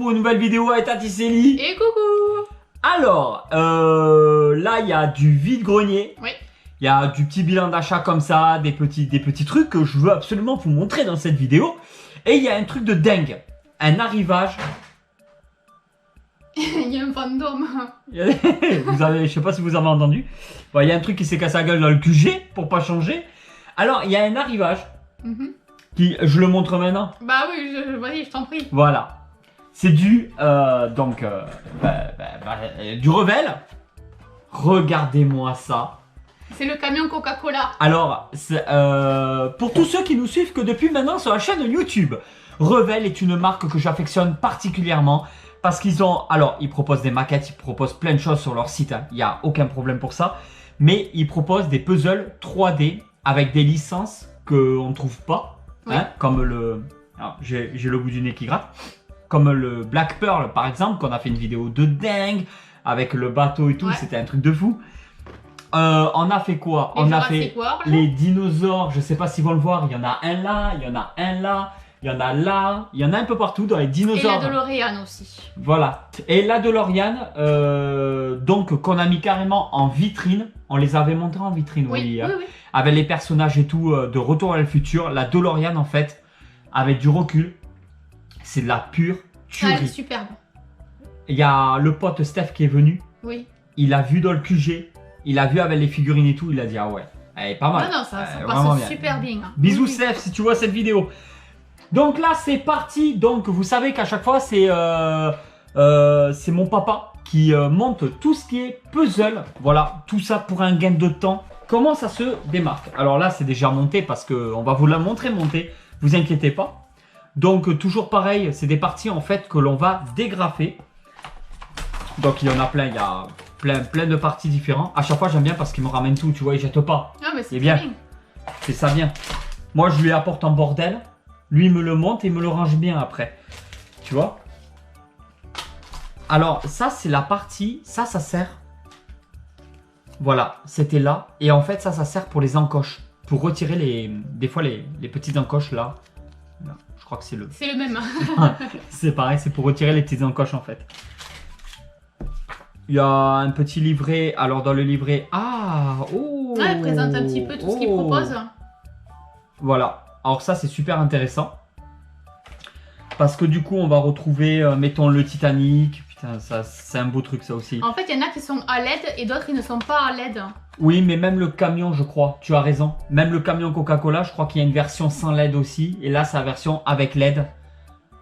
pour une nouvelle vidéo avec Tati Célie. Et coucou. Alors, là il y a du vide-grenier. Oui. Il y a du petit bilan d'achat comme ça, des petits trucs que je veux absolument vous montrer dans cette vidéo. Et il y a un truc de dingue, un arrivage. Il y a un fantôme. Je sais pas si vous avez entendu. Bon, il y a un truc qui s'est cassé la gueule dans le QG pour pas changer. Alors, il y a un arrivage qui, je le montre maintenant. Bah oui, vas-y, je t'en prie. Voilà. C'est du, du Revel. Regardez-moi ça. C'est le camion Coca-Cola. Alors, pour tous ceux qui nous suivent que depuis maintenant sur la chaîne YouTube, Revel est une marque que j'affectionne particulièrement parce qu'ils ont, alors ils proposent des maquettes, ils proposent plein de choses sur leur site, hein. Il n'y a aucun problème pour ça, mais ils proposent des puzzles 3D avec des licences qu'on ne trouve pas, oui. Hein, comme le, alors j'ai le bout du nez qui gratte, comme le Black Pearl par exemple, qu'on a fait une vidéo de dingue avec le bateau et tout, ouais. C'était un truc de fou. On a fait quoi? On a fait les dinosaures, je sais pas si vous le voir, il y en a un là, il y en a un là, il y en a là, il y en a un peu partout dans les dinosaures. Et la DeLorean aussi. Voilà. Et la DeLorean, donc qu'on a mis carrément en vitrine, on les avait montrés en vitrine, oui, oui. Avec les personnages et tout de Retour à le futur. La DeLorean en fait, avec du recul, c'est de la pure tuerie. Ah, elle est superbe. Il y a le pote Steph qui est venu, oui. Il a vu dans le QG. Il a vu avec les figurines et tout, il a dit ah ouais, elle est pas mal. Non, ça passe super bien. Bisous Steph si tu vois cette vidéo. Donc là c'est parti, donc vous savez qu'à chaque fois c'est mon papa qui monte tout ce qui est puzzle. Voilà, tout ça pour un gain de temps. Comment ça se démarque? Alors là c'est déjà monté parce qu'on va vous la montrer monter, vous inquiétez pas. Donc toujours pareil, c'est des parties en fait que l'on va dégrafer. Donc il y en a plein, il y a plein de parties différentes. À chaque fois j'aime bien parce qu'il me ramène tout, tu vois, il jette pas. Ah mais c'est bien. C'est ça bien. Moi je lui apporte un bordel, lui il me le monte et il me le range bien après. Tu vois. Alors ça c'est la partie, ça sert. Voilà, c'était là. Et en fait ça sert pour les encoches. Pour retirer des fois les petites encoches là. Je crois que c'est le... C'est le même. C'est pareil, c'est pour retirer les petites encoches en fait. Il y a un petit livret. Alors dans le livret, elle présente un petit peu tout ce qu'il propose. Voilà. Alors ça c'est super intéressant parce que du coup on va retrouver, mettons le Titanic. Putain, ça c'est un beau truc ça aussi. En fait, il y en a qui sont à LED et d'autres qui ne sont pas à LED. Oui, mais même le camion, je crois. Tu as raison. Même le camion Coca-Cola, je crois qu'il y a une version sans LED aussi. Et là, c'est la version avec LED.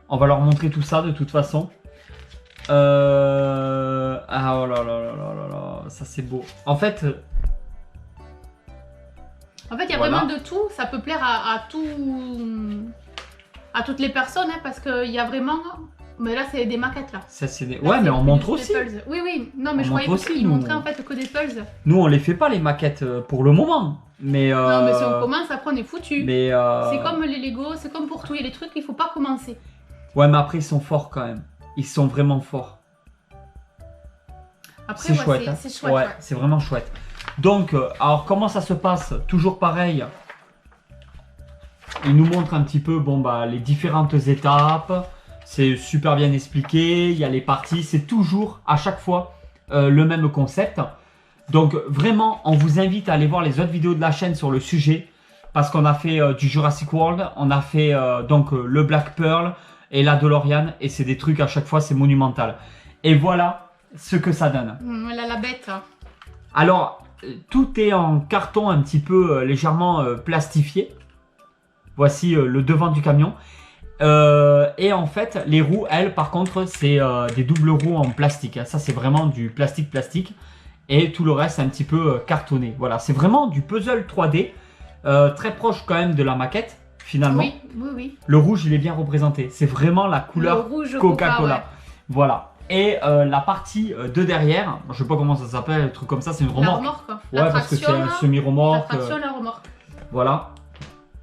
On va leur montrer tout ça de toute façon. Ah oh là là là là là, ça c'est beau. En fait, il y a vraiment de tout. Ça peut plaire à toutes les personnes, hein, parce qu'il y a vraiment. Mais là, c'est des maquettes là. Ça, c'est des... Ouais, mais on montre aussi. Oui, oui. Non, mais je croyais qu'ils montraient en fait que des puzzles. Nous, on les fait pas les maquettes pour le moment. Mais non, mais si on commence, après on est foutu. Mais c'est comme les Lego, c'est comme pour tout. Il y a des trucs qu'il faut pas commencer. Ouais, mais après ils sont forts quand même. Ils sont vraiment forts. C'est chouette, hein. C'est chouette. Ouais, c'est vraiment chouette. Donc, alors comment ça se passe? Toujours pareil. Il nous montre un petit peu, bon bah, les différentes étapes. C'est super bien expliqué. Il y a les parties. C'est toujours à chaque fois le même concept. Donc vraiment, on vous invite à aller voir les autres vidéos de la chaîne sur le sujet parce qu'on a fait du Jurassic World, on a fait donc le Black Pearl et la DeLorean et c'est des trucs à chaque fois, c'est monumental. Et voilà ce que ça donne. Voilà la bête. Alors, tout est en carton un petit peu légèrement plastifié. Voici le devant du camion. Et en fait, les roues, elles, par contre, c'est des doubles roues en plastique. Hein. Ça, c'est vraiment du plastique. Et tout le reste, c'est un petit peu cartonné. Voilà, c'est vraiment du puzzle 3D. Très proche quand même de la maquette, finalement. Oui, oui, oui. Le rouge, il est bien représenté. C'est vraiment la couleur Coca-Cola. Ouais. Voilà. Et la partie de derrière, je sais pas comment ça s'appelle, un truc comme ça, c'est une remorque. La remorque. Ouais, parce que c'est un semi-remorque. La traction, la remorque. Voilà.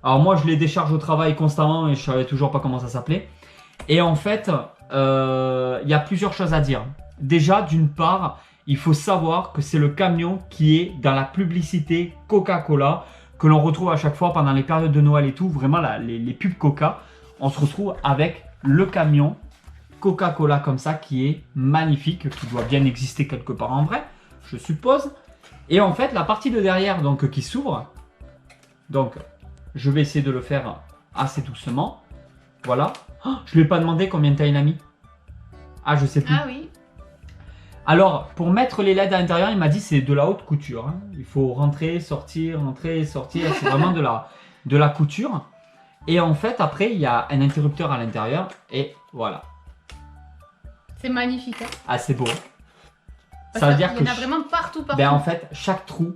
Alors moi, je les décharge au travail constamment et je savais toujours pas comment ça s'appelait. Et en fait, il y a plusieurs choses à dire. Déjà, d'une part, il faut savoir que c'est le camion qui est dans la publicité Coca-Cola que l'on retrouve à chaque fois pendant les périodes de Noël et tout. Vraiment, les pubs Coca, on se retrouve avec le camion Coca-Cola comme ça qui est magnifique, qui doit bien exister quelque part en vrai, je suppose. Et en fait, la partie de derrière donc qui s'ouvre, donc je vais essayer de le faire assez doucement. Voilà. Oh, je lui ai pas demandé combien de temps il a mis. Ah, je sais plus. Ah oui. Alors, pour mettre les LED à l'intérieur, il m'a dit c'est de la haute couture. Hein. Il faut rentrer, sortir. C'est vraiment de la couture. Et en fait, après, il y a un interrupteur à l'intérieur. Et voilà. C'est magnifique. Hein. Ah, c'est beau. Parce Ça veut dire qu'il y que en a vraiment partout. ben, en fait, chaque trou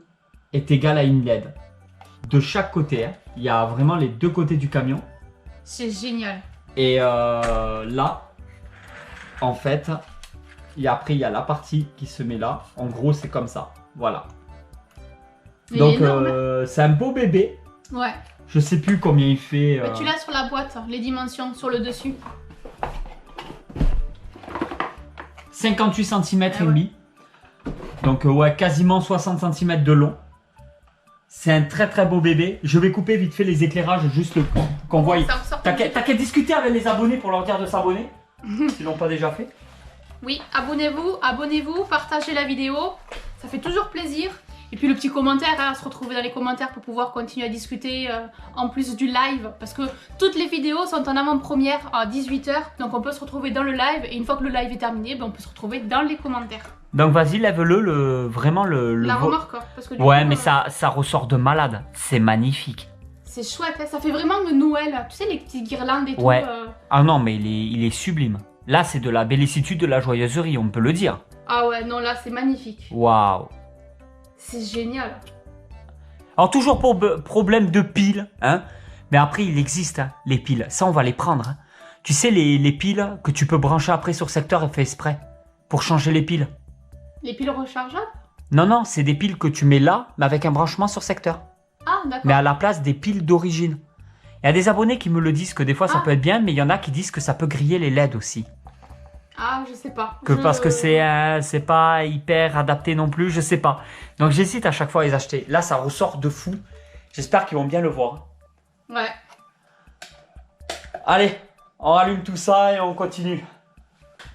est égal à une LED. De chaque côté. Hein. Il y a vraiment les deux côtés du camion. C'est génial. Et là, en fait, après, il y a la partie qui se met là. En gros, c'est comme ça. Voilà. Mais donc, il est énorme, hein. c'est un beau bébé. Ouais. Je sais plus combien il fait. Mais tu l'as sur la boîte, les dimensions, sur le dessus. 58 cm et Ah ouais. demi. Donc, ouais, quasiment 60 cm de long. C'est un très très beau bébé. Je vais couper vite fait les éclairages, juste qu'on voit. Ça ressort T'as un petit qu'à discuter avec les abonnés pour leur dire de s'abonner. S'ils l'ont pas déjà fait. Oui, abonnez-vous, partagez la vidéo, ça fait toujours plaisir. Et puis le petit commentaire, hein, se retrouver dans les commentaires pour pouvoir continuer à discuter en plus du live. Parce que toutes les vidéos sont en avant-première à 18 h, donc on peut se retrouver dans le live. Et une fois que le live est terminé, ben, on peut se retrouver dans les commentaires. Donc vas-y, lève-le, vraiment le La remorque, hein, parce que du Ouais, coup, mais ça ressort de malade. C'est magnifique. c'est chouette, hein, ça fait vraiment le Noël. Tu sais, les petites guirlandes et Ouais. tout. Ah non, mais il est sublime. Là, c'est de la bellicitude, de la joyeuserie, on peut le dire. Ah ouais, non, là, c'est magnifique. Waouh. C'est génial. Alors, toujours pour problème de piles, hein. Mais après, il existe, hein, les piles. Ça, on va les prendre. Hein. Tu sais, les piles que tu peux brancher après sur secteur et fait exprès pour changer les piles. Les piles rechargeables? Non, non, c'est des piles que tu mets là, mais avec un branchement sur secteur. Ah, d'accord. Mais à la place des piles d'origine. Il y a des abonnés qui me le disent que des fois ça peut être bien, mais il y en a qui disent que ça peut griller les LED aussi. Ah, je sais pas. Parce que c'est pas hyper adapté non plus, je sais pas. Donc j'hésite à chaque fois à les acheter. Là, ça ressort de fou. J'espère qu'ils vont bien le voir. Ouais. Allez, on rallume tout ça et on continue.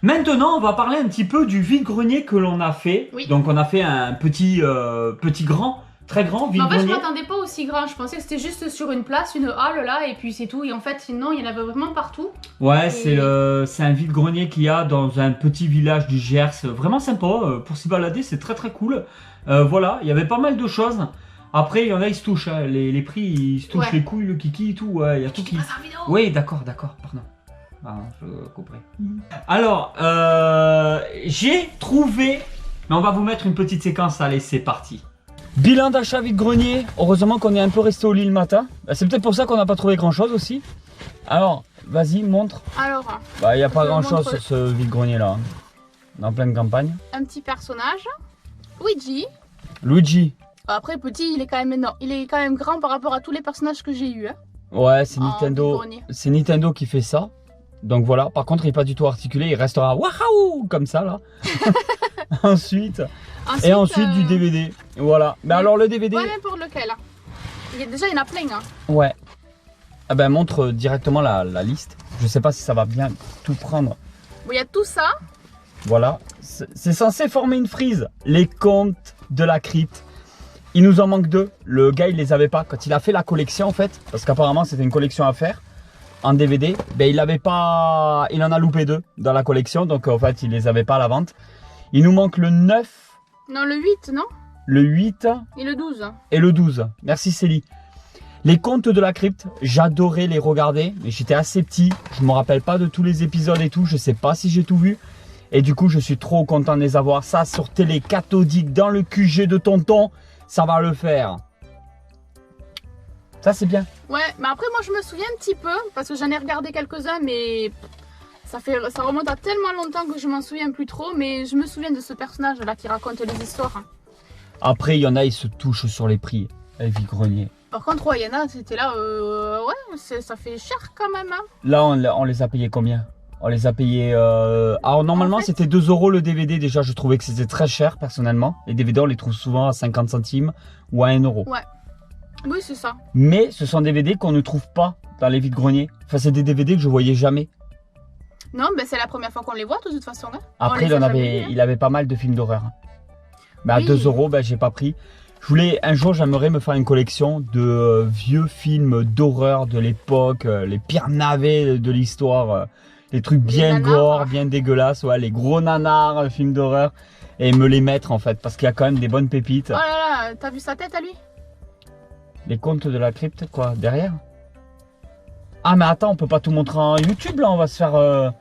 Maintenant, on va parler un petit peu du vide-grenier que l'on a fait. Oui. Donc on a fait un petit grand, très grand Mais en fait, je vide-grenier. m'attendais pas aussi grand. Je pensais que c'était juste sur une place, une halle là, et puis c'est tout. Et en fait, non, il y en avait vraiment partout. Ouais, Et- c'est un vide-grenier qu'il y a dans un petit village du Gers. Vraiment sympa, pour s'y balader, c'est très très cool. Voilà, il y avait pas mal de choses. Après, il y en a, ils se touchent. Hein. Les prix, ils se touchent Ouais. les couilles, le kiki et tout. Ouais, il y a tout qui... passe en vidéo. Oui, d'accord, pardon. Ah, je couperai. Alors, j'ai trouvé... Mais on va vous mettre une petite séquence, allez, c'est parti. Bilan d'achat vide-grenier. Heureusement qu'on est un peu resté au lit le matin. C'est peut-être pour ça qu'on n'a pas trouvé grand-chose aussi. Alors, vas-y, montre. Alors, Bah, il n'y a pas Je grand-chose montre. sur ce vide-grenier là. En pleine campagne. un petit personnage. Luigi. Luigi. Après, petit, il est quand même énorme. Il est quand même grand par rapport à tous les personnages que j'ai eu. Hein, Ouais, c'est en Nintendo. vide-grenier. C'est Nintendo qui fait ça. Donc voilà. Par contre, il n'est pas du tout articulé. Il restera waouh comme ça là. Ensuite du DVD. Voilà. Mais Oui. alors le DVD. Ouais, n'importe lequel. Déjà, il y en a plein. Hein. Ouais. Ah ben montre directement la liste. Je sais pas si ça va bien tout prendre. Bon, il y a tout ça. Voilà. C'est censé former une frise. Les contes de la crypte. Il nous en manque deux. Le gars, il les avait pas. Quand il a fait la collection, en fait, parce qu'apparemment, c'était une collection à faire en DVD, ben, il avait pas. Il en a loupé deux dans la collection. Donc, en fait, il les avait pas à la vente. Il nous manque le 9, Non, le 8, non? le 8 Et le 12. et le 12. Merci, Célie. Les contes de la crypte, j'adorais les regarder, mais j'étais assez petit. Je me rappelle pas de tous les épisodes et tout. Je sais pas si j'ai tout vu. Et du coup, je suis trop content de les avoir. Ça, sur télé cathodique, dans le QG de tonton, ça va le faire. Ça, c'est bien. Ouais, mais après, moi, je me souviens un petit peu, parce que j'en ai regardé quelques-uns, mais ça remonte à tellement longtemps que je m'en souviens plus trop, mais je me souviens de ce personnage-là qui raconte les histoires. Hein. Après, il y en a, ils se touchent sur les prix. Les vide-greniers. Par contre, ouais, il y en a, c'était là, ouais, ça fait cher quand même. Hein. Là, on les a payés combien? On les a payés... Alors, normalement, En fait- c'était 2 € le DVD. Déjà, je trouvais que c'était très cher, personnellement. Les DVD, on les trouve souvent à 50 centimes ou à 1 €. Ouais. Oui, c'est ça. Mais ce sont des DVD qu'on ne trouve pas dans les vide-greniers. Enfin, c'est des DVD que je voyais jamais. Non, ben c'est la première fois qu'on les voit de toute façon. Hein. Après, il avait pas mal de films d'horreur. Mais à 2 €, ben, j'ai pas pris. Un jour, j'aimerais me faire une collection de vieux films d'horreur de l'époque, les pires navets de l'histoire, les trucs bien gore, bien dégueulasses, ouais, les gros nanars, films d'horreur, et me les mettre en fait, parce qu'il y a quand même des bonnes pépites. Oh là là, t'as vu sa tête à lui? Les contes de la crypte, quoi, derrière? Ah mais attends, on peut pas tout montrer en YouTube là, on va se faire...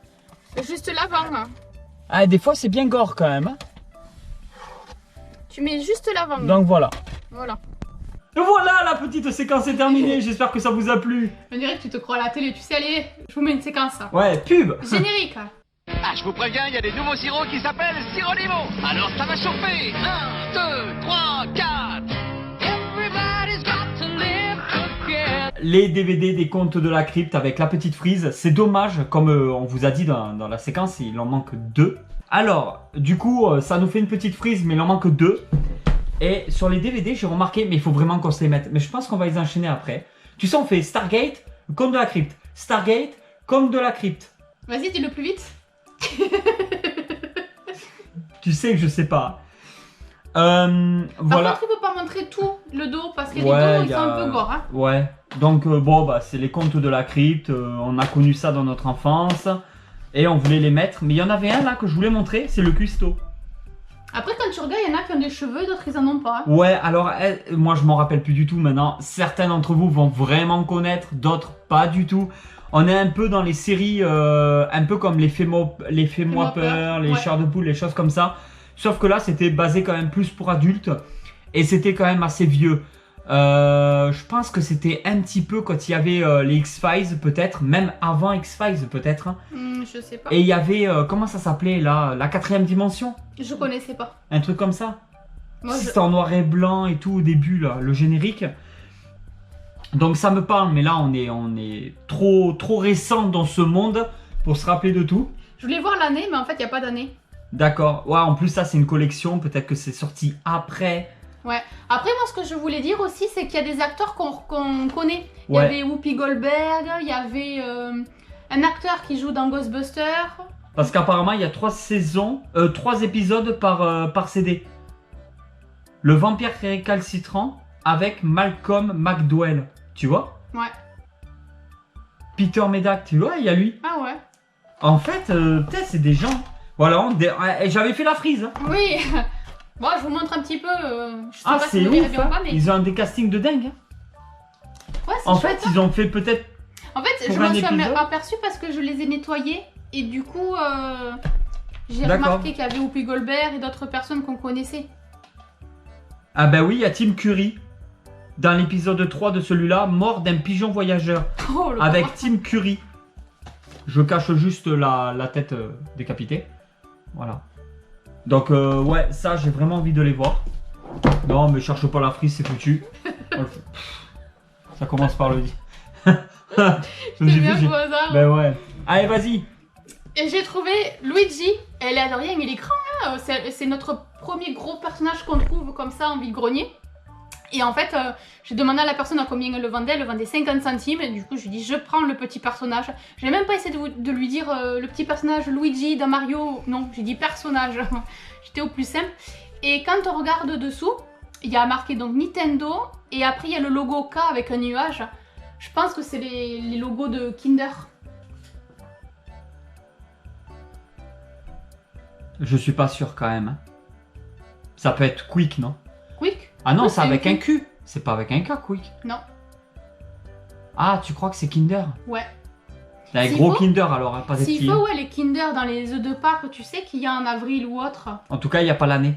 Juste l'avant. Hein. Ah, des fois c'est bien gore quand même. Hein. Tu mets juste l'avant. Donc voilà. Voilà. Et voilà, la petite séquence est terminée, j'espère que ça vous a plu. On dirait que tu te crois à la télé, tu sais, allez, je vous mets une séquence. Ouais, pub. Générique. Ah, je vous préviens, il y a des nouveaux sirops qui s'appellent Sirop Limo. Alors ça va chauffer. 1, 2, 3, 4. Everybody's got to live together. Les DVD des contes de la crypte avec la petite frise, c'est dommage, comme on vous a dit dans la séquence, il en manque 2. Alors, du coup, ça nous fait une petite frise, mais il en manque 2. Et sur les DVD, j'ai remarqué, mais il faut vraiment qu'on se les mette. Mais je pense qu'on va les enchaîner après. Tu sais, on fait Stargate, conte de la crypte. Stargate, conte de la crypte. Vas-y, dis-le plus vite. Tu sais que je sais pas. Par Voilà. contre, il peut pas montrer tout le dos parce que Ouais, les dos ils sont un peu gore. Hein. Ouais. Donc bon, bah c'est les contes de la crypte. On a connu ça dans notre enfance et on voulait les mettre. Mais il y en avait un là que je voulais montrer, c'est le cuistot. Après, quand tu regardes, il y en a qui ont des cheveux, d'autres ils en ont pas. Hein. Ouais, alors moi je m'en rappelle plus du tout maintenant. Certains d'entre vous vont vraiment connaître, d'autres pas du tout. On est un peu dans les séries, un peu comme les Fais-moi peur, les Chairs de poule, les choses comme ça. Sauf que là, c'était basé quand même plus pour adultes. Et c'était quand même assez vieux. Je pense que c'était un petit peu quand il y avait les X-Files, peut-être. Même avant X-Files, peut-être. Je sais pas. Et il y avait, comment ça s'appelait là? La 4e dimension? Je connaissais pas. Un truc comme ça? Moi, C'était en noir et blanc et tout au début, là, le générique. Donc ça me parle, mais là, on est trop récent dans ce monde pour se rappeler de tout. Je voulais voir l'année, mais en fait, il n'y a pas d'année. D'accord. Ouais, en plus, ça, c'est une collection. Peut-être que c'est sorti après. Ouais. Après, moi, ce que je voulais dire aussi, c'est qu'il y a des acteurs qu'on connaît. Il y Ouais. avait Whoopi Goldberg, il y avait un acteur qui joue dans Ghostbusters. Parce qu'apparemment, il y a 3 saisons, 3 épisodes par CD. Le vampire récalcitrant avec Malcolm McDowell. Tu vois? Ouais. Peter Medak, tu vois, il y a lui. Ah ouais. En fait, peut-être c'est des gens. Voilà, j'avais fait la frise. Hein. Oui. Bon, je vous montre un petit peu. Je sais Ah, pas si c'est vous verrez ouf. bien ou pas, mais. Ils ont des castings de dingue. Hein. Ouais, c'est En chouette, fait, hein. ils ont fait peut-être. En fait, pour je m'en un suis épisode aperçue parce que je les ai nettoyés. Et du coup, j'ai D'accord. remarqué qu'il y avait Whoopi Goldberg et d'autres personnes qu'on connaissait. Ah bah oui, il y a Tim Curry. Dans l'épisode 3 de celui-là, mort d'un pigeon voyageur. Oh, le Avec pauvre. Tim Curry. Je cache juste la tête décapitée. Voilà. Donc ouais, ça j'ai vraiment envie de les voir. Non mais cherche pas la frise, c'est foutu. Ça commence par le dit. C'est bien au hasard. Ben ouais. Allez vas-y. Et j'ai trouvé Luigi. Elle est à rien, mais il est grand. Hein. C'est notre premier gros personnage qu'on trouve comme ça en vide-grenier. Et en fait, j'ai demandé à la personne à combien elle le vendait. Elle le vendait 50 centimes. Et du coup, je lui ai dit, je prends le petit personnage. J'ai même pas essayé de lui dire le petit personnage Luigi dans Mario. Non, j'ai dit personnage. J'étais au plus simple. Et quand on regarde dessous, il y a marqué donc Nintendo. Et après, il y a le logo K avec un nuage. Je pense que c'est les logos de Kinder. Je suis pas sûr quand même. Hein. Ça peut être Quick, non? Quick? Ah non, Oui, c'est avec un Quick. Q. C'est pas avec un K, Quick. Non. Ah, tu crois que c'est Kinder? Ouais. C'est un S'il gros faut- Kinder alors, hein, pas des S'il petits. faut, ouais, les Kinder dans les œufs de Pâques, tu sais qu'il y a en avril ou autre. En tout cas, il n'y a pas l'année.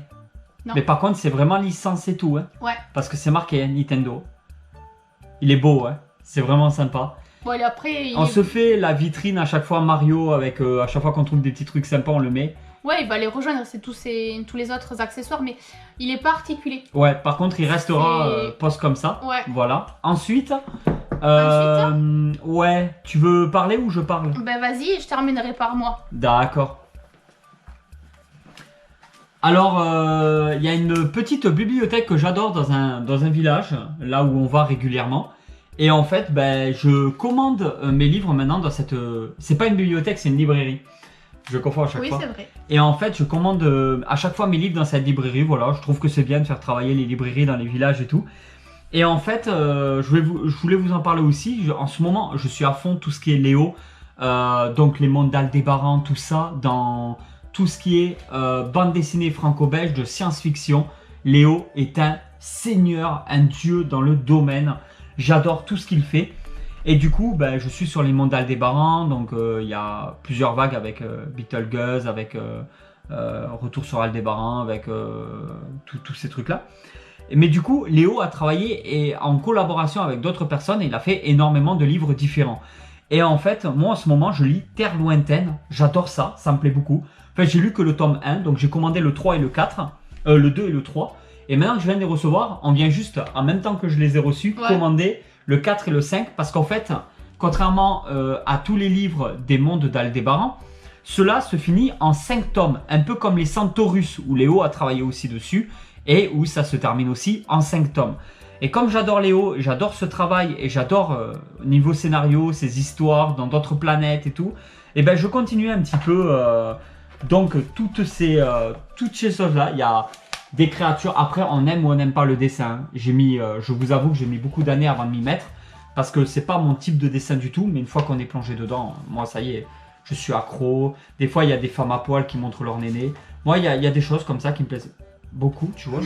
Non. Mais par contre, c'est vraiment licence et tout. Hein, Ouais. parce que c'est marqué hein, Nintendo. Il est beau, hein. C'est vraiment sympa. Bon, et après, il On est- se fait la vitrine à chaque fois Mario avec à chaque fois qu'on trouve des petits trucs sympas, on le met. ouais, il va les rejoindre, c'est tous les autres accessoires, mais il est pas articulé. Ouais, par contre, il restera C'est- poste comme ça. Ouais. Voilà. Ensuite, Ensuite ouais, tu veux parler ou je parle? Ben vas-y, je terminerai par moi. D'accord. Alors, il y a une petite bibliothèque que j'adore dans un village, là où on va régulièrement. Et en fait, ben, je commande mes livres maintenant dans cette... c'est pas une bibliothèque, c'est une librairie. Je confonds à chaque fois. Oui, c'est vrai. Et en fait, je commande à chaque fois mes livres dans cette librairie. Voilà, je trouve que c'est bien de faire travailler les librairies dans les villages et tout. Et en fait, je voulais vous en parler aussi. En ce moment, je suis à fond tout ce qui est Léo. Donc les mondes d'Aldébaran, tout ça. Dans tout ce qui est bande dessinée franco-belge de science-fiction. Léo est un seigneur, un dieu dans le domaine. J'adore tout ce qu'il fait. Et du coup, ben, je suis sur les mondes d'Aldébaran, donc il y a plusieurs vagues avec Beetlejuice, avec Retour sur Aldébaran, avec tous ces trucs-là. Mais du coup, Léo a travaillé et, en collaboration avec d'autres personnes et il a fait énormément de livres différents. Et en fait, moi en ce moment, je lis Terre lointaine, j'adore ça, ça me plaît beaucoup. En fait, j'ai lu que le tome 1, donc j'ai commandé le 3 et le 4, le 2 et le 3. Et maintenant que je viens de les recevoir, on vient juste, en même temps que je les ai reçus, commander le 4 et le 5, parce qu'en fait, contrairement à tous les livres des mondes d'Aldébaran, cela se finit en 5 tomes, un peu comme les Centaurus, où Léo a travaillé aussi dessus, et où ça se termine aussi en 5 tomes. Et comme j'adore Léo, j'adore ce travail, et j'adore niveau scénario, ses histoires dans d'autres planètes et tout, et ben je continue un petit peu, donc toutes ces choses-là. Il y a des créatures, après on aime ou on n'aime pas le dessin. J'ai mis, je vous avoue que j'ai mis beaucoup d'années avant de m'y mettre, parce que c'est pas mon type de dessin du tout, mais une fois qu'on est plongé dedans, moi ça y est, je suis accro. Des fois il y a des femmes à poil qui montrent leur néné. Moi il y a des choses comme ça qui me plaisent beaucoup, tu vois.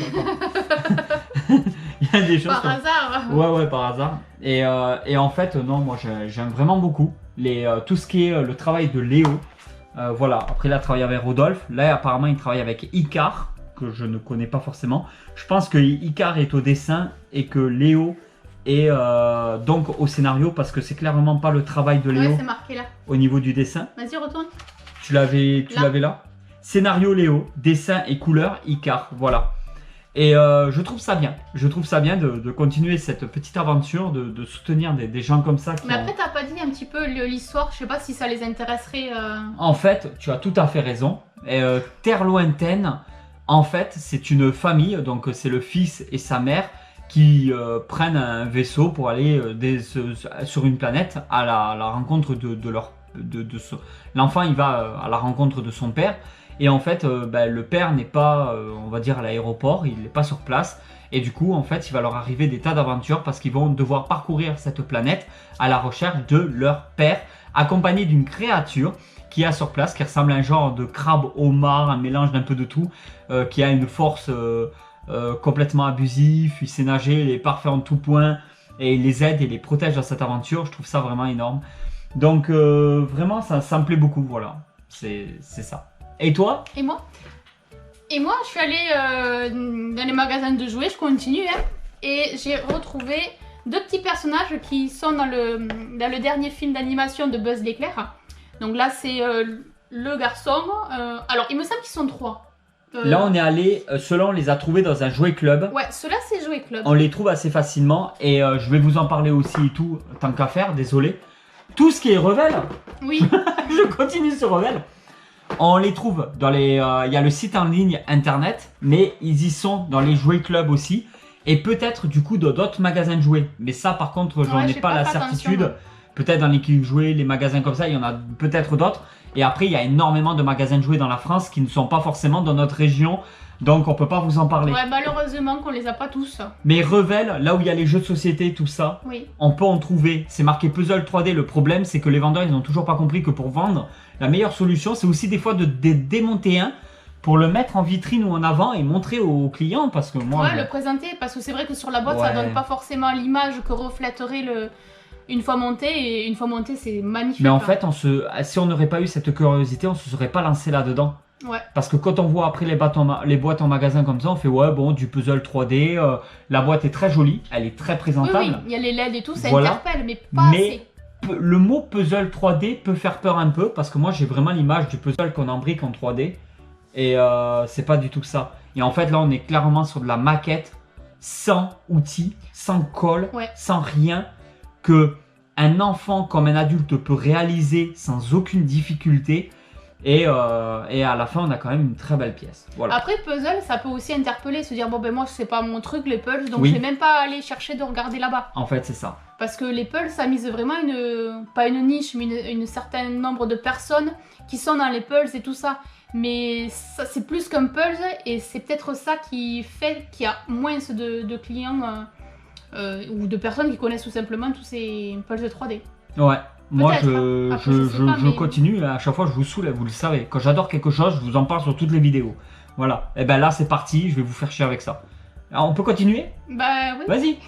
Il y a des choses par hasard. Ouais, par hasard. Et en fait, non, moi j'aime vraiment beaucoup tout ce qui est le travail de Léo. Voilà, après il a travaillé avec Rodolphe, là apparemment il travaille avec Icare, que je ne connais pas forcément. Je pense que Icare est au dessin et que Léo est donc au scénario, parce que c'est clairement pas le travail de Léo. Ouais, c'est marqué là. Au niveau du dessin. Vas-y, retourne. Tu l'avais là. Scénario Léo, dessin et couleur Icare, voilà. Et je trouve ça bien. Je trouve ça bien de continuer cette petite aventure, de soutenir des gens comme ça. Mais après, t'as pas dit un petit peu l'histoire, je sais pas si ça les intéresserait. En fait, tu as tout à fait raison. Terre lointaine, en fait, c'est une famille, donc c'est le fils et sa mère qui prennent un vaisseau pour aller sur une planète à la rencontre l'enfant il va à la rencontre de son père. Et en fait, le père n'est pas, on va dire, à l'aéroport, il n'est pas sur place. Et du coup, en fait, il va leur arriver des tas d'aventures parce qu'ils vont devoir parcourir cette planète à la recherche de leur père, accompagné d'une créature qui a sur place, qui ressemble à un genre de crabe homard, un mélange d'un peu de tout, qui a une force complètement abusive. Il sait nager, il est parfait en tout point, et il les aide et les protège dans cette aventure. Je trouve ça vraiment énorme. Donc, vraiment, ça me plaît beaucoup, voilà. C'est ça. Et toi? Et moi, je suis allée dans les magasins de jouets, je continue, hein, et j'ai retrouvé 2 petits personnages qui sont dans le dernier film d'animation de Buzz l'éclair. Donc là, c'est le garçon. Alors, il me semble qu'ils sont 3. Là, on est allé, ceux-là, on les a trouvés dans un jouet club. Ouais, ceux-là, c'est jouet club. On les trouve assez facilement, et je vais vous en parler aussi et tout, tant qu'à faire, désolé. Tout ce qui est Revel. Oui. Je continue sur Revel. On les trouve dans les... Il y a le site en ligne internet, mais ils y sont dans les jouets club aussi. Et peut-être du coup dans d'autres magasins de jouets. Mais ça par contre, j'en ai pas la certitude. Peut-être dans les King Jouets, les magasins comme ça, il y en a peut-être d'autres. Et après, il y a énormément de magasins de jouets dans la France qui ne sont pas forcément dans notre région. Donc on peut pas vous en parler. Ouais, malheureusement qu'on les a pas tous. Mais Revel, là où il y a les jeux de société, tout ça, oui, on peut en trouver. C'est marqué Puzzle 3D. Le problème, c'est que les vendeurs, ils n'ont toujours pas compris que pour vendre, la meilleure solution, c'est aussi des fois de démonter un pour le mettre en vitrine ou en avant et montrer aux clients. Parce que moi, ouais, le présenter, parce que c'est vrai que sur la boîte, ça donne pas forcément l'image que reflèterait une fois monté. Et une fois monté, c'est magnifique. Mais en fait, si on n'aurait pas eu cette curiosité, on se serait pas lancé là-dedans. Ouais. Parce que quand on voit après les boîtes en magasin comme ça, on fait ouais bon, du puzzle 3D, la boîte est très jolie, elle est très présentable. Oui, il y a les LED et tout, ça interpelle, mais pas assez. Le mot puzzle 3D peut faire peur un peu, parce que moi j'ai vraiment l'image du puzzle qu'on imbrique en 3D, et c'est pas du tout ça. Et en fait là on est clairement sur de la maquette, sans outils, sans colle, sans rien, que un enfant comme un adulte peut réaliser sans aucune difficulté. Et à la fin, on a quand même une très belle pièce. Voilà. Après, puzzle, ça peut aussi interpeller, se dire bon ben moi c'est pas mon truc les puzzles, donc Oui. je vais même pas aller chercher de regarder là-bas. En fait, c'est ça. Parce que les puzzles, ça mise vraiment pas une niche, mais une certain nombre de personnes qui sont dans les puzzles et tout ça. Mais ça, c'est plus qu'un puzzle et c'est peut-être ça qui fait qu'il y a moins de clients ou de personnes qui connaissent tout simplement tous ces puzzles 3D. Ouais. Moi, Peut-être, hein. Après, je sais pas, je mais- continue. À chaque fois, je vous saoule, vous le savez. Quand j'adore quelque chose, je vous en parle sur toutes les vidéos. Voilà. Et ben là, c'est parti. Je vais vous faire chier avec ça. Alors, on peut continuer? Bah oui. Vas-y.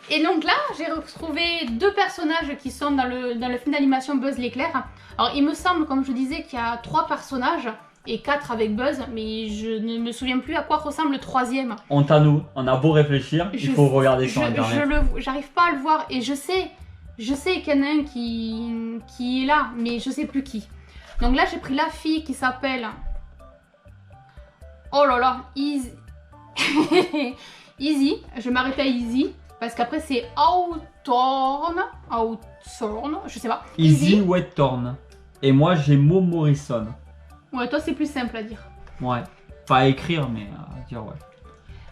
Et donc là, j'ai retrouvé 2 personnages qui sont dans le film d'animation Buzz l'éclair. Alors il me semble, comme je disais, qu'il y a 3 personnages et 4 avec Buzz, mais je ne me souviens plus à quoi ressemble le 3e. Honte à nous. On a beau réfléchir, il faut regarder sur internet. J'arrive pas à le voir et je sais qu'il y en a un qui est là, mais je sais plus qui. Donc là, j'ai pris la fille qui s'appelle... Oh là là, Easy. Easy, je vais m'arrêter à Easy. Parce qu'après c'est Hawthorne, je sais pas. Easy Wetthorn. Et moi, j'ai Mo Morrison. Ouais, toi c'est plus simple à dire. Ouais. Pas à écrire, mais à dire ouais.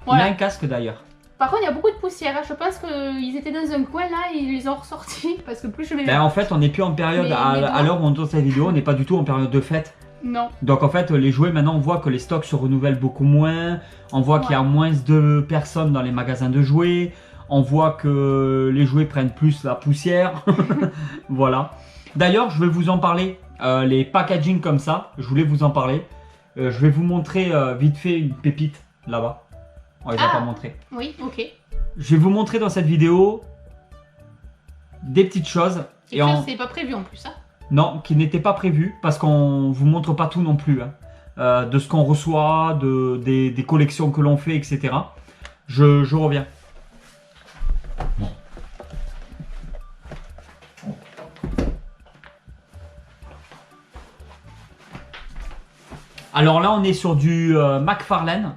Voilà. Il a un casque d'ailleurs. Par contre, il y a beaucoup de poussière. Hein. Je pense qu'ils étaient dans un coin là et ils les ont ressortis parce que plus je vais. Ben, en fait, on n'est plus en période, Mais à l'heure où on tourne cette vidéo, on n'est pas du tout en période de fête. Non. Donc en fait, les jouets, maintenant, on voit que les stocks se renouvellent beaucoup moins. On voit qu'il y a moins de personnes dans les magasins de jouets. On voit que les jouets prennent plus la poussière. Voilà. D'ailleurs, je vais vous en parler. Les packaging comme ça, je voulais vous en parler. Je vais vous montrer vite fait une pépite là-bas. On les a pas montré. Oui, ok. Je vais vous montrer dans cette vidéo des petites choses. Et ça, c'est pas prévu en plus. Hein. Non, qui n'étaient pas prévues parce qu'on vous montre pas tout non plus. Hein. De ce qu'on reçoit, des collections que l'on fait, etc. Je reviens. Alors là, on est sur du McFarlane.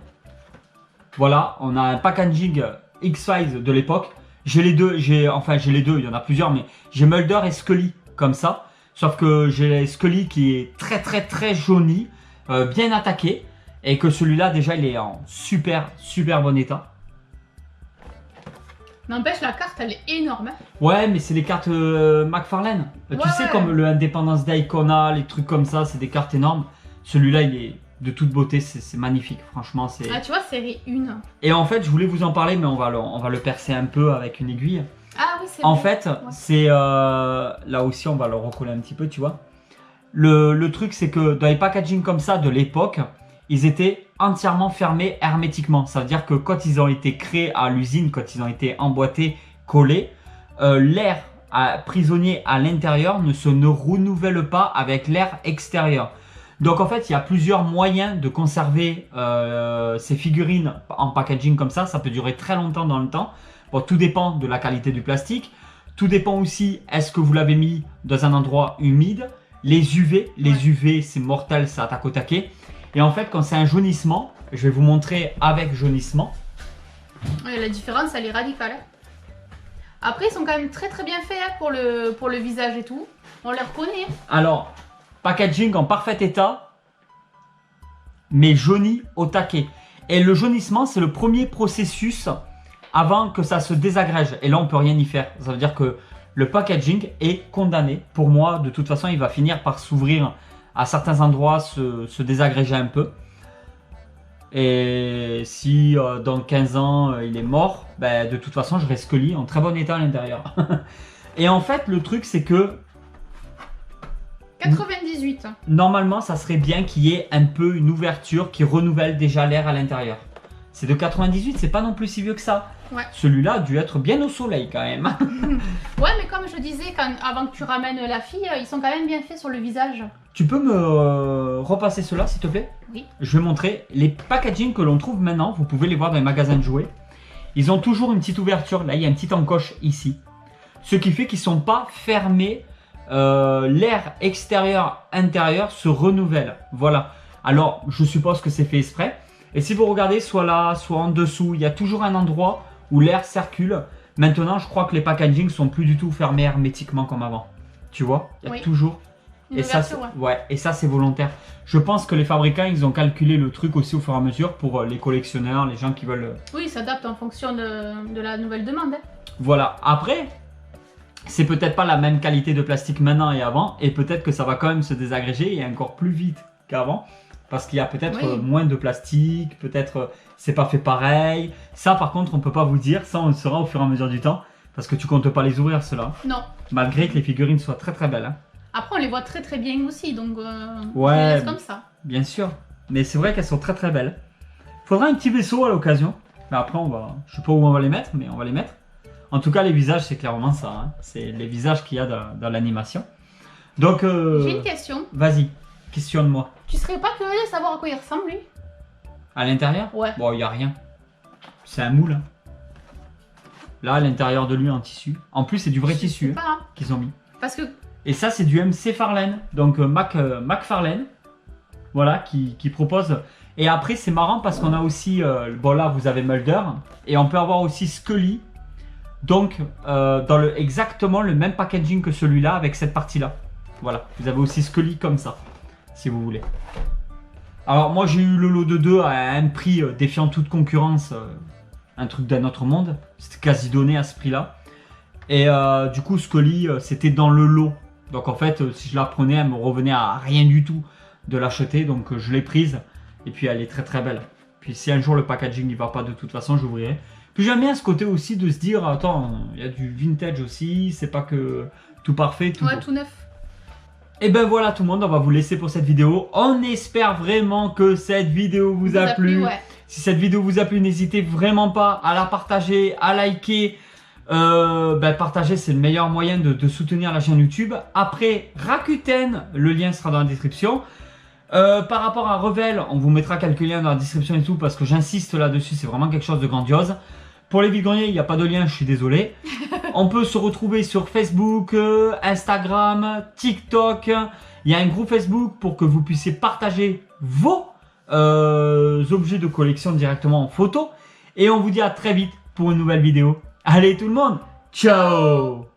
Voilà, on a un packaging X-Files de l'époque. J'ai les deux, il y en a plusieurs, mais j'ai Mulder et Scully comme ça. Sauf que j'ai Scully qui est très jauni, bien attaqué. Et que celui-là, déjà, il est en super bon état. N'empêche, la carte, elle est énorme. Hein. Ouais, mais c'est les cartes McFarlane. Tu sais, comme le Independence Day qu'on a, les trucs comme ça, c'est des cartes énormes. Celui-là, il est de toute beauté, c'est magnifique, franchement. Ah, tu vois, série 1. Et en fait, je voulais vous en parler, mais on va le percer un peu avec une aiguille. Ah oui, c'est En vrai. fait, c'est... là aussi, on va le recoller un petit peu, tu vois. Le truc, c'est que dans les packaging comme ça de l'époque, ils étaient entièrement fermés hermétiquement. Ça veut dire que quand ils ont été créés à l'usine, quand ils ont été emboîtés, collés, l'air prisonnier à l'intérieur ne renouvelle pas avec l'air extérieur. Donc en fait, il y a plusieurs moyens de conserver ces figurines en packaging comme ça. Ça peut durer très longtemps dans le temps. Bon, tout dépend de la qualité du plastique. Tout dépend aussi, est-ce que vous l'avez mis dans un endroit humide. Les UV, c'est mortel, ça attaque au taquet. Et en fait, quand c'est un jaunissement, je vais vous montrer avec jaunissement. Ouais, la différence, elle est radicale. Hein. Après, ils sont quand même très bien faits hein, pour le visage et tout. On les reconnaît. Hein. Alors, packaging en parfait état, mais jauni au taquet. Et le jaunissement, c'est le premier processus avant que ça se désagrège. Et là, on peut rien y faire. Ça veut dire que le packaging est condamné. Pour moi, de toute façon, il va finir par s'ouvrir à certains endroits, se désagréger un peu. Et si dans 15 ans, il est mort, ben, de toute façon, je reste Scully en très bon état à l'intérieur. Et en fait, le truc, c'est que 98. normalement, ça serait bien qu'il y ait un peu une ouverture qui renouvelle déjà l'air à l'intérieur. C'est de 98, c'est pas non plus si vieux que ça. Ouais. Celui-là a dû être bien au soleil quand même. Ouais, mais comme je disais, avant que tu ramènes la fille, ils sont quand même bien faits sur le visage. Tu peux me repasser cela, s'il te plaît? Oui. Je vais montrer les packaging que l'on trouve maintenant. Vous pouvez les voir dans les magasins de jouets. Ils ont toujours une petite ouverture. Là, il y a une petite encoche ici. Ce qui fait qu'ils ne sont pas fermés. L'air extérieur-intérieur se renouvelle. Voilà. Alors, je suppose que c'est fait exprès. Et si vous regardez, soit là, soit en dessous, il y a toujours un endroit où l'air circule. Maintenant, je crois que les packaging sont plus du tout fermés hermétiquement comme avant. Tu vois? Il y a toujours Une Et ça, ouverture, et ça c'est volontaire. Je pense que les fabricants, ils ont calculé le truc aussi au fur et à mesure pour les collectionneurs, les gens qui veulent... Oui, ils s'adaptent en fonction de la nouvelle demande. Hein. Voilà. Après, c'est peut-être pas la même qualité de plastique maintenant et avant, et peut-être que ça va quand même se désagréger et encore plus vite qu'avant, parce qu'il y a peut-être Oui. moins de plastique, peut-être c'est pas fait pareil. Ça, par contre, on peut pas vous dire. Ça, on le saura au fur et à mesure du temps, parce que tu comptes pas les ouvrir ceux-là, Non. malgré que les figurines soient très très belles. Hein. Après, on les voit très très bien aussi, donc on Ouais. les laisse comme ça. Bien sûr, mais c'est vrai qu'elles sont très très belles. Faudra un petit vaisseau à l'occasion. Mais après, je sais pas où on va les mettre, mais on va les mettre. En tout cas, les visages, c'est clairement ça. Hein. C'est les visages qu'il y a dans l'animation. Donc, J'ai une question. vas-y, questionne-moi. Tu serais pas curieux de savoir à quoi il ressemble, lui? À l'intérieur? Ouais. Bon, il n'y a rien. C'est un moule. Hein. Là, à l'intérieur de lui, en tissu. En plus, c'est du vrai Je sais tissu hein, pas, hein. qu'ils ont mis. Parce que Et ça, c'est du MC Farlane. Donc, McFarlane. Voilà, qui propose. Et après, c'est marrant parce qu'on a aussi. Bon, là, vous avez Mulder. Et on peut avoir aussi Scully. Donc, dans exactement le même packaging que celui-là, avec cette partie-là. Voilà, vous avez aussi Scully comme ça, si vous voulez. Alors, moi, j'ai eu le lot de 2 à un prix défiant toute concurrence. Un truc d'un autre monde. C'était quasi donné à ce prix-là. Et du coup, Scully, c'était dans le lot. Donc, en fait, si je la prenais, elle me revenait à rien du tout de l'acheter. Donc, je l'ai prise. Et puis, elle est très très belle. Puis, si un jour le packaging n'y va pas, de toute façon, j'ouvrirai. Puis j'aime bien ce côté aussi de se dire, attends, il y a du vintage aussi, c'est pas que tout parfait, tout ouais, beau. tout neuf. Et ben voilà tout le monde, on va vous laisser pour cette vidéo. On espère vraiment que cette vidéo vous a plu. Ouais. Si cette vidéo vous a plu, n'hésitez vraiment pas à la partager, à liker. Partager, c'est le meilleur moyen de soutenir la chaîne YouTube. Après, Rakuten, le lien sera dans la description. Par rapport à Revel, on vous mettra quelques liens dans la description et tout parce que j'insiste là-dessus, c'est vraiment quelque chose de grandiose. Pour les vide-greniers, il n'y a pas de lien, je suis désolé. On peut se retrouver sur Facebook, Instagram, TikTok. Il y a un groupe Facebook pour que vous puissiez partager vos objets de collection directement en photo. Et on vous dit à très vite pour une nouvelle vidéo. Allez tout le monde, ciao!